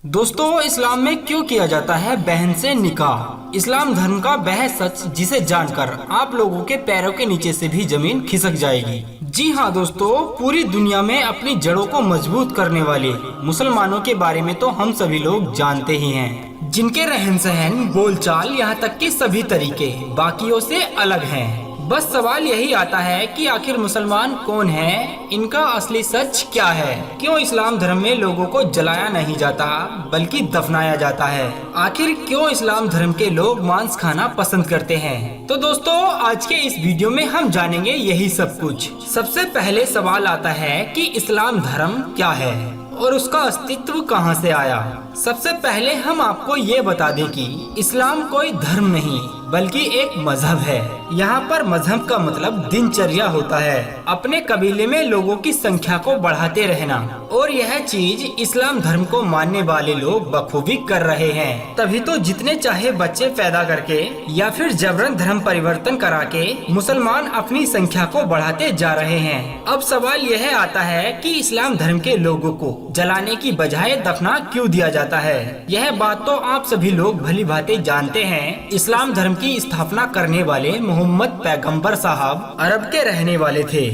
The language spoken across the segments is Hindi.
दोस्तों, इस्लाम में क्यों किया जाता है बहन से निकाह? इस्लाम धर्म का वह सच जिसे जानकर आप लोगों के पैरों के नीचे से भी जमीन खिसक जाएगी। जी हाँ दोस्तों, पूरी दुनिया में अपनी जड़ों को मजबूत करने वाले मुसलमानों के बारे में तो हम सभी लोग जानते ही हैं, जिनके रहन सहन, बोलचाल, यहाँ तक कि सभी तरीके बाकियों से अलग हैं। बस सवाल यही आता है कि आखिर मुसलमान कौन है, इनका असली सच क्या है? क्यों इस्लाम धर्म में लोगों को जलाया नहीं जाता बल्कि दफनाया जाता है? आखिर क्यों इस्लाम धर्म के लोग मांस खाना पसंद करते हैं? तो दोस्तों, आज के इस वीडियो में हम जानेंगे यही सब कुछ। सबसे पहले सवाल आता है कि इस्लाम धर्म क्या है और उसका अस्तित्व कहां से आया। सबसे पहले हम आपको ये बता दें कि इस्लाम कोई धर्म नहीं बल्कि एक मजहब है। यहाँ पर मजहब का मतलब दिनचर्या होता है, अपने कबीले में लोगों की संख्या को बढ़ाते रहना, और यह चीज इस्लाम धर्म को मानने वाले लोग बखूबी कर रहे हैं। तभी तो जितने चाहे बच्चे पैदा करके या फिर जबरन धर्म परिवर्तन करा के मुसलमान अपनी संख्या को बढ़ाते जा रहे हैं। अब सवाल यह आता है कि इस्लाम धर्म के लोगों को जलाने की बजाय दफना क्यों दिया जाता है? यह बात तो आप सभी लोग भली भांति जानते हैं। इस्लाम धर्म की स्थापना करने वाले मोहम्मद पैगंबर साहब अरब के रहने वाले थे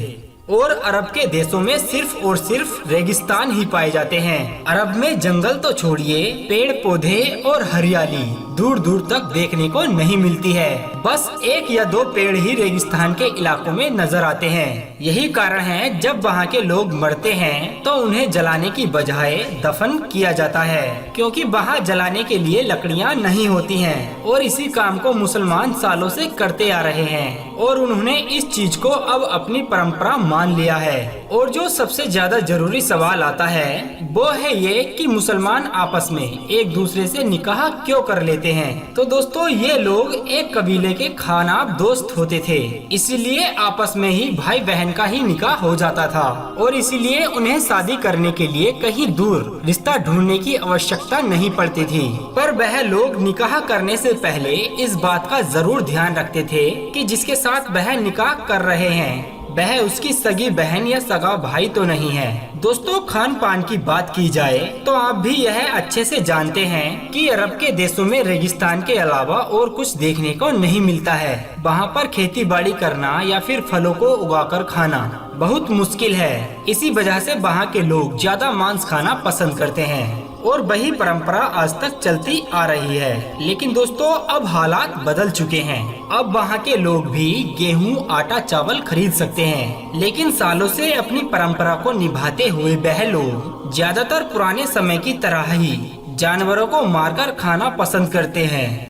और अरब के देशों में सिर्फ और सिर्फ रेगिस्तान ही पाए जाते हैं। अरब में जंगल तो छोड़िए, पेड़ पौधे और हरियाली दूर दूर तक देखने को नहीं मिलती है। बस एक या दो पेड़ ही रेगिस्तान के इलाकों में नजर आते हैं। यही कारण है जब वहाँ के लोग मरते हैं तो उन्हें जलाने की बजाय दफन किया जाता है, क्योंकि वहाँ जलाने के लिए लकड़ियाँ नहीं होती हैं। और इसी काम को मुसलमान सालों से करते आ रहे हैं और उन्होंने इस चीज को अब अपनी परंपरा मान लिया है। और जो सबसे ज्यादा जरूरी सवाल आता है वो है ये कि मुसलमान आपस में एक दूसरे से निकाह क्यों कर लेते हैं? तो दोस्तों, ये लोग एक कबीले के खानाब दोस्त होते थे, इसीलिए आपस में ही भाई बहन का ही निकाह हो जाता था और इसीलिए उन्हें शादी करने के लिए कहीं दूर रिश्ता ढूंढने की आवश्यकता नहीं पड़ती थी। पर वह लोग निकाह करने से पहले इस बात का जरूर ध्यान रखते थे कि जिसके साथ वह निकाह कर रहे हैं वह उसकी सगी बहन या सगा भाई तो नहीं है। दोस्तों, खान पान की बात की जाए तो आप भी यह अच्छे से जानते हैं कि अरब के देशों में रेगिस्तान के अलावा और कुछ देखने को नहीं मिलता है। वहाँ पर खेती बाड़ी करना या फिर फलों को उगाकर खाना बहुत मुश्किल है। इसी वजह से वहाँ के लोग ज्यादा मांस खाना पसंद करते हैं और वही परंपरा आज तक चलती आ रही है। लेकिन दोस्तों, अब हालात बदल चुके हैं। अब वहाँ के लोग भी गेहूं, आटा, चावल खरीद सकते हैं, लेकिन सालों से अपनी परंपरा को निभाते हुए वह लोग ज्यादातर पुराने समय की तरह ही जानवरों को मारकर खाना पसंद करते हैं।